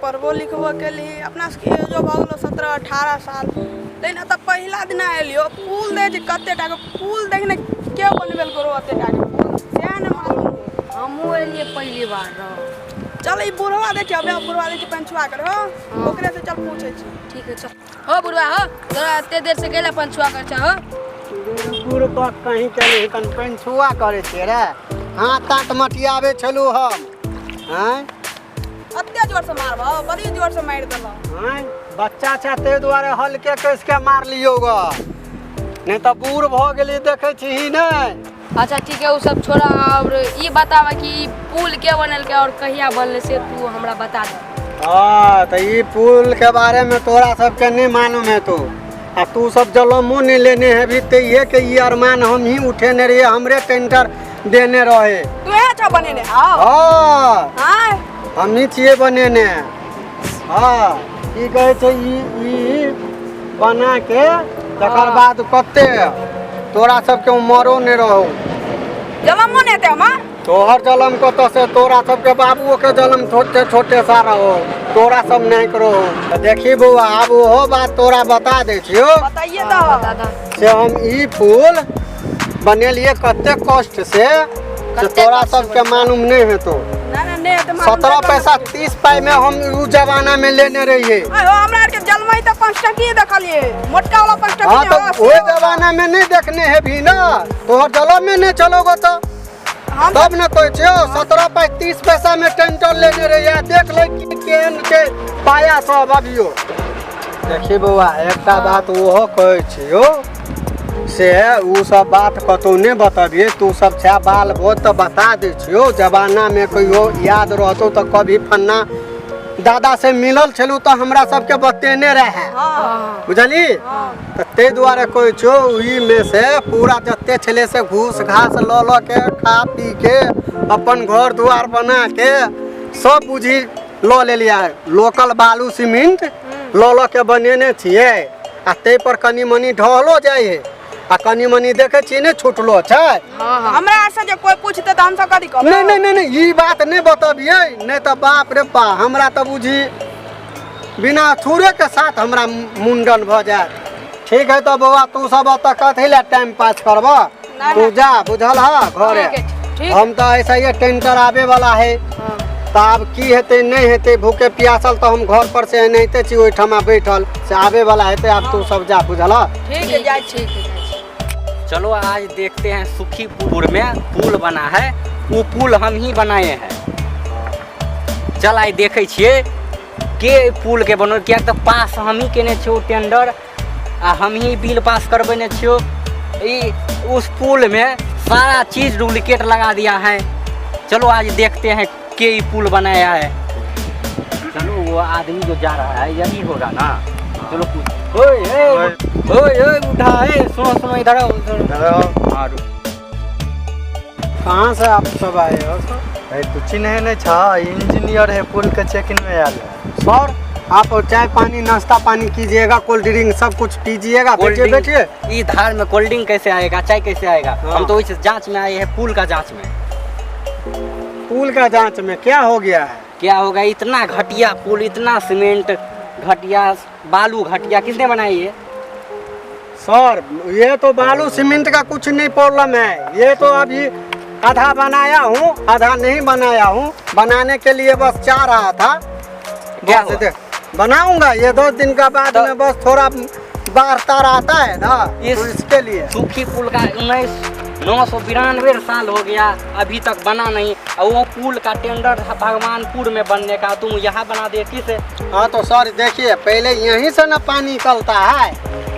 पढ़बो लिखबो के लिए अपना जो भऽ गेलो 17-18 साल लेकिन तब पहला दिन एलियो पुल दे जे कते टाके पुल देखने के बनबेल करो अते टाके पुल से न मालूम हमहू एलिए पहली बार चल ई बुढ़वा दे अबे बुढ़वा दे पंचुआ कर हो ओकरे से चल पूछे छी ठीक है चल हो बुढ़वा हो तोरा एते देर से गेला पंचुआ कर छ हो बुढ़वा कहीं चले कन पंचुआ करे छे रे हाथ तात मटियाबे छलु हम हैं अत्ते जोर से मारबो बड़ी जोर से मार देलो हैं बच्चा छ ते द्वारे हल्के कस के मार लियो ग नहीं तो बूढ़ भ गेली देखे छी ही नहीं। अच्छा ठीक है वो सब छोड़ा और ये बतावा कि पुल के बनल के और कहिया बनले से तू हमरा बता दे। हां तो ये पुल के बारे में तोरा सब के नहीं मालूम है तो आ तू सब जलमो नहीं लेने है भी ते ये के ये अरमान हम ही उठेने रहे हमरे टेंडर देने रहे तू है छ बनेने हां हां हम ही छिए बनेने हां की कहे छै ई बना के तकर बाद कते तोरा सब के उमरो नहीं रहो जलमो ने ते हमार तोहर जलम कत से तोरा सब के बाबुओ के जलम छोटे छोटे सारा हो तोरा सब नहीं करो देखी बुआ अब वो बात तोरा बता दे छियो बताइए तो बता दो से हम ई पुल बनेलिए कते कष्ट से तोरा सब के मालूम नहीं है तो ना ना नहीं तो 17 पैसा 30 पाई में हम उ जमाना में लेने रहिए अयो हमरा के जलमई तो 5 टकी देखलिए मोटका वाला 5 टकी हां तो वो जमाना में नहीं देखने है भी ना तोहर जलम में नहीं चलोगे तो तब न कोई छो 17 पाई 30 पैसा में टेंटर लेने रहिए देख ले कि केन के पाया सब अभियो देखी बउआ एकटा बात ओहो कहै छियो से उ सब बात कतो नहीं बताबिए तू सब छा बाल बहुत तो बता दे छियो जमाना में कहियो याद रहतो तो कभी फन्ना दादा से मिलल छलू तो हमरा सब के बतेने रहे बुझली तो ते द्वारे कोई छो ई में से पूरा जत्ते छले से घूस घास ल ल के खा पी के अपन घर द्वार बना के सब बुझी ल ले लिया लोकल बालू सीमेंट ल ल के बनेने छिए आ ते पर कनी मनी ढहलो जाय है आ कनी मनी देखे छी ने छुटलो छै हमरा से जे कोई पूछते त हम सब कथि कहब नहीं नहीं नहीं ई बात नहीं बताबिए नहीं तो बाप रे बा हमरा तो बुझी बिना थूरे के साथ हमरा मुंडन भ जात ठीक है तो बउआ तू सब त कथि ले टाइम पास करबा तू जा बुझल हा घरे हम तो ऐसा ये टेंटर आवे वाला है तब की हेते नहीं हेते भूखे प्यासल तो हम घर पर से नहींते छी ओइ ठमा बैठल से आवे वाला हेते अब तू सब जा बुझल हा ठीक है जाय ठीक है चलो आज देखते हैं सुखीपुर में पुल बना है वो पुल हम ही बनाए हैं चल आई देखे छिए के पुल के बनल क्या तो पास हम ही केने छियो टेंडर आ हम ही बिल पास करबेने छियो ई उस पुल में सारा चीज डुप्लीकेट लगा दिया है चलो आज देखते हैं के ई पुल बनाया है चलो वो आदमी जो जा रहा है यही होगा ना चलो ओए उठा है सुनो इधर आओ कहाँ से आप सब आए हो सर कुछ नहीं छा इंजीनियर है पुल के चेकिंग में आया सर आप चाय पानी नाश्ता पानी कीजिएगा कोल्ड ड्रिंक सब कुछ पीजिएगा बैठिए इस धार में कोल्ड ड्रिंक कैसे आएगा चाय कैसे आएगा हम तो इस जांच में आए हैं पुल का जांच में पुल का जांच में क्या हो गया है क्या होगा इतना घटिया पुल इतना सीमेंट घटिया बालू घटिया किसने बनाई है सर ये तो बालू सीमेंट का कुछ नहीं प्रॉब्लम है ये तो अभी आधा बनाया हूँ आधा नहीं बनाया हूँ बनाने के लिए बस चाह रहा था क्या बनाऊंगा ये 2 दिन का बाद में बस थोड़ा बारता रहता है ना तो इसके लिए सूखी पुल का 1992 साल हो गया अभी तक बना नहीं और वो पुल का टेंडर था भगवानपुर में बनने का तुम यहाँ बना दे किसे हाँ तो सर देखिए पहले यहीं से ना पानी निकलता है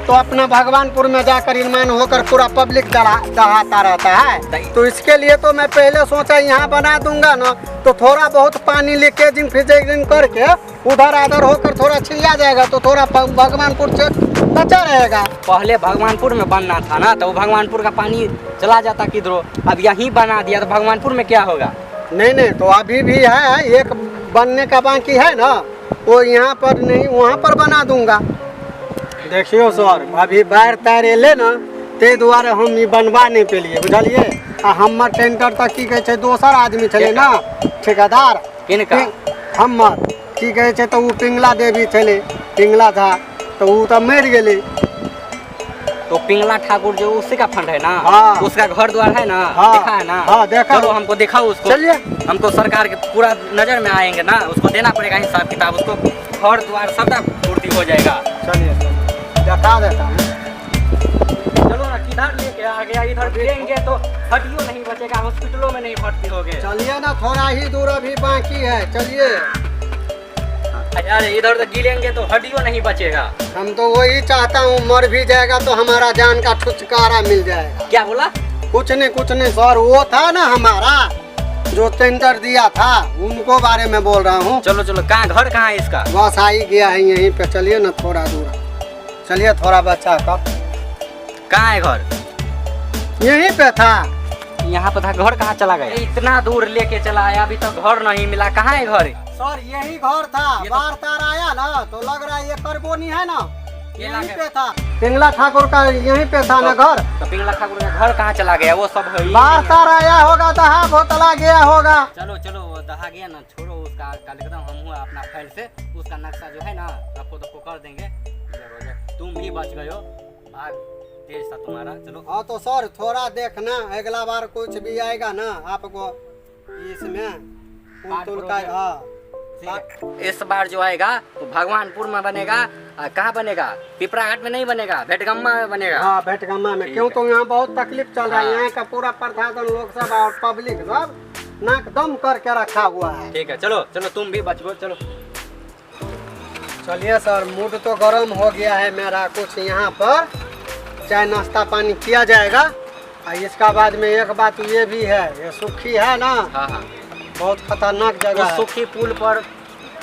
तो अपना भगवानपुर में जाकर ईमान होकर पूरा पब्लिक दहाता रहता है। तो इसके लिए तो मैं पहले सोचा यहाँ बना दूंगा ना, तो थोड़ा बहुत पानी लीकेजिंग फिजिंग करके उधर आधर होकर थोड़ा छिया जाएगा, तो थोड़ा भगवानपुर से बचा रहेगा। पहले भगवानपुर में बनना था ना, तो वो भगवानपुर का पानी चला जाता किधरों। अब यहीं बना दिया तो भगवानपुर में क्या होगा? नहीं तो अभी भी है, एक बनने का बाकी है ना, वो यहाँ पर नहीं वहाँ पर बना दूंगा। देखियो सर, अभी बाढ़ तार एले ना, ते दुआरे हम ई बनवा नहीं पेलिए, बुझलिए। आ हमर टेंडर तक की कहे छे दोसर आदमी छले ना, ठेकेदार किनका? हमर की कहे छे, तो वो पिंगला देवी छले, पिंगला था, तो वो तो मर गेले। तो पिंगला ठाकुर जो उसी का फंड है ना? हाँ। उसका घर द्वार है ना? हाँ। देखा है ना? हाँ, देखा। चलो हमको दिखाओ उसको। चलिए। हमको सरकार के पूरा नजर में आएंगे ना, उसको देना पड़ेगा हिसाब किताब, उसको घर द्वार सब पूर्ति हो जाएगा। चलिए दिखा देता हूँ। चलो ना, किधर लेके आ गया, इधर गिरेंगे तो हड्डियों नहीं बचेगा, हॉस्पिटलों में नहीं भर्ती होगे। चलिए ना, थोड़ा ही दूर अभी बाकी है, चलिए। यार इधर तो गिरेंगे तो हड्डियों नहीं बचेगा। हम तो वही चाहता हूँ, मर भी जाएगा तो हमारा जान का छुटकारा मिल जाएगा। क्या बोला? कुछ नहीं सर, वो था ना हमारा जो टेंडर दिया था, उनको बारे में बोल रहा हूँ। चलो चलो, कहाँ घर कहाँ है इसका? बस आ ही गया है यहीं पे, चलिए ना थोड़ा दूर, चलिए थोड़ा बच्चा का। कहाँ है घर? यहीं पे था। यहाँ पे था, घर कहाँ चला गया? इतना दूर लेके चला आया, अभी तक घर नहीं मिला। कहाँ है घर? सर यही घर था, बार तार आया ना, तो लग रहा है ये करबोनी है ना, यहीं पे था। पिंगला ठाकुर का यहीं पे था ना घर। तो पिंगला ठाकुर का घर कहाँ चला गया? वो सब है बार तार आया होगा, दहा भोतला गया होगा। चलो चलो, वो दहा गया ना, छोड़ो उसका, कल एकदम हम हुआ अपना फाइल से उसका नक्शा जो है ना, रफो दफो कर देंगे। तुम भी बच गए हो, भाग तेज था तुम्हारा। चलो। हाँ तो सर थोड़ा देखना, अगला बार कुछ भी आएगा ना आपको इसमें पुल का। हाँ इस बार जो आएगा तो भगवानपुर में बनेगा। कहाँ बनेगा? पिपराघाट में नहीं बनेगा, भेटगम्मा में बनेगा। हाँ भेटगम्मा में। क्यों तो यहाँ बहुत तकलीफ चल रहा है, यहाँ का पूरा प्रशासन लोग सब और पब्लिक सब नाक दम करके रखा हुआ है। ठीक है, चलो चलो, तुम भी बच गो, चलो। चलिए सर, मूड तो गर्म हो गया है मेरा, कुछ यहाँ पर चाय नाश्ता पानी किया जाएगा। और इसका बाद में एक बात ये भी है, ये सुखी है ना, हाँ, बहुत खतरनाक जगह है। सुखी पुल पर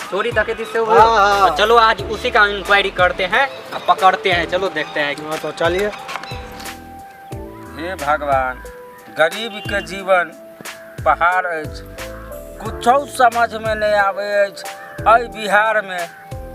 चोरी डकैती से हुआ। हाँ। तो चलो आज उसी का इंक्वायरी करते हैं, पकड़ते हैं, चलो देखते हैं। हाँ तो चलिए। हे भगवान, गरीब के जीवन पहाड़ अछि, कुछ समझ में नहीं आवे अछि। अइ बिहार में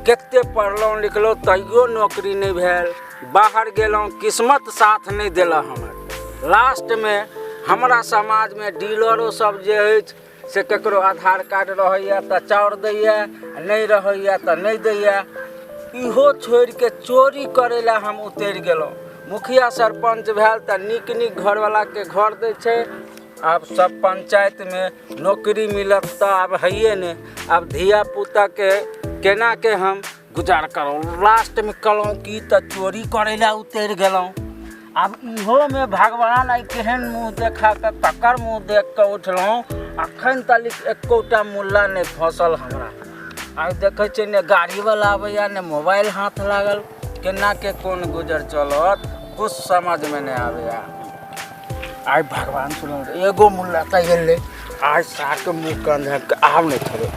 केते पढ़लहुँ लिखलहुँ तैयो नौकरी नहीं भेल, बाहर गेलहुँ किस्मत साथ नहीं देला हमर। लास्ट में हमारा समाज में डीलरो सब जे अछि से ककरो आधार कार्ड रहैया तो चाउर दैया, नहीं रहैया तो नहीं दैया। इहो छोड़ के चोरी करे ला हम उतर गेलहुँ। मुखिया सरपंच भेल तो नीक नीक घरवाला के घर दै छै। अब सब पंचायत में नौकरी मिलत तो अब है ने, अब धिया पुता के केना के हम गुजार करूँ। लास्ट में कहलहुँ कि तो चोरी करे ला उतर गेलहुँ। अब इहो में भगवान आई केहन मुँह देखा के तकर मुँह देख के उठलहुँ। अखन तक एकोटा मुल्ला नहीं फंसल हमरा। आइ देखे छे ने गाड़ी वाला आबैया ने मोबाइल हाथ लागल, केना के कौन गुजर चलत कुछ समझ में नहीं आबैया। आइ भगवान सुन, एगो मुल्ला का गेले आज साक मुँह कंध आब नहीं छोड़े,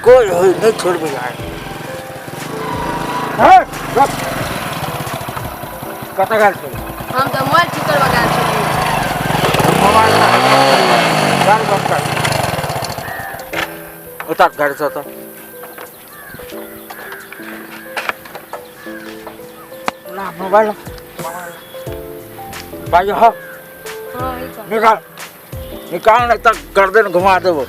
कोई हो नहीं छोड़बे। कत गाल छोड़? हम तो मोबाइल ठीक करवा गाल छोड़। मोबाइल गाल बंद कर, उतार गाड़ी से तो ना मोबाइल भाई। हाँ निकाल निकाल, नहीं तो गर्दन घुमा देवो।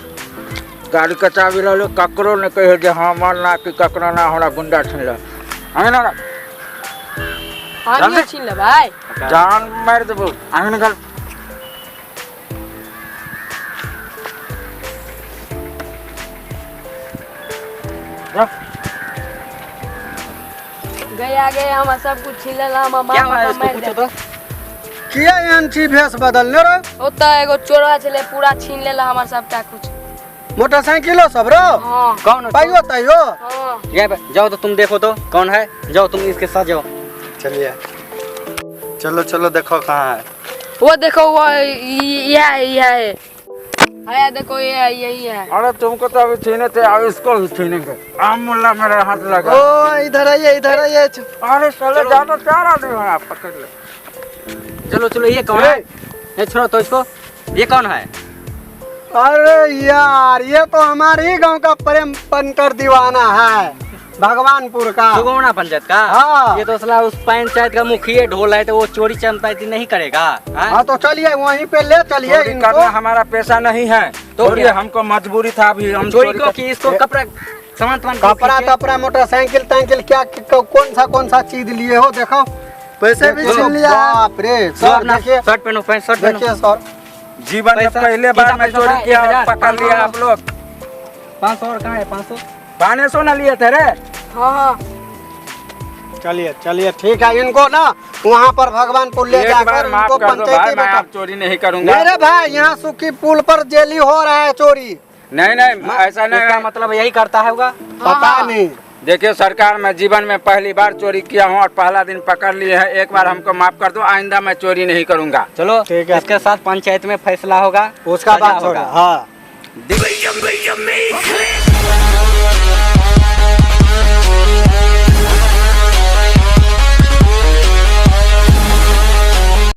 गाड़ी का चाबी लो, ककरो ने कहे जे हमर ना कि ककरो ना हमरा गुंडा छीन ले। आगे ना हम छीन ले भाई, जान मार देबो। आगे निकाल। गया गए हम सब कुछ छीन लेला, हम क्या मार है इसको मार पूछो दे। तो। किया एहन चीज भेष बदलने रे? ओता एगो चोरवा छले पूरा छीन लेला हमर सबटा कुछ। मोटरसाइकिलो सब रो हाँ कौन पाइयो ताइयो। हाँ ये जाओ तो तुम देखो तो कौन है, जाओ तुम इसके साथ जाओ। चलिए चलो चलो देखो कहाँ है। वो देखो वो यह है है देखो ये यही है। अरे तुमको तो अभी छीने थे, अब इसको भी छीनेंगे। आम मुल्ला मेरा हाथ लगा। ओ इधर आइए इधर आइए। अरे चलो ज्यादा 4 आदमी हैं, आप पकड़ ले। चलो चलो, ये कौन है? ये छोड़ो तो इसको, ये कौन है? अरे यार ये तो हमारे ही गांव का प्रेम पंकर दीवाना है, भगवानपुर का। सुगुना पंचायत का? हाँ। ये तो साला उस पंचायत का मुखिया ढोल है, तो वो चोरी चंपाती नहीं करेगा। हाँ? हाँ तो चलिए वहीं पे ले चलिए चोरी इनको। करना हमारा पेशा नहीं है, तो तो ये हमको मजबूरी था। अभी हम चोरी को कि इसको कपड़ा सामान कपड़ा तपड़ा मोटरसाइकिल टाइकिल क्या कौन सा चीज लिए हो देखो। पैसे भी छीन लिया है। बाप रे सर देखिए, शर्ट पहनो, पैंट शर्ट पहनो। देखिए सर जीवन में पैसा- पहले बार मैं पैसा- चोरी किया और 1000, पकड़ लिया आप लोग। 500 और कहाँ है? 500 500 ना लिए थे रे। हाँ चलिए चलिए ठीक है, इनको ना वहाँ पर भगवानपुर ले एक बार जाकर माफ इनको कर दो भाई, पंचायती मैं बता। अब चोरी नहीं करूंगा। मेरे भाई यहाँ सुखी पुल पर जेली हो रहा है चोरी, नहीं नहीं ऐसा नहीं इसका है। मतलब यही करता है होगा। पता नहीं। देखिए सरकार, मैं जीवन में पहली बार चोरी किया हूँ और पहला दिन पकड़ लिए हैं। एक बार हमको माफ कर दो, आइंदा मैं चोरी नहीं करूंगा। चलो ठीक है। इसके साथ पंचायत में फैसला होगा, उसका सजा बात छोड़ो। होगा। हाँ देख-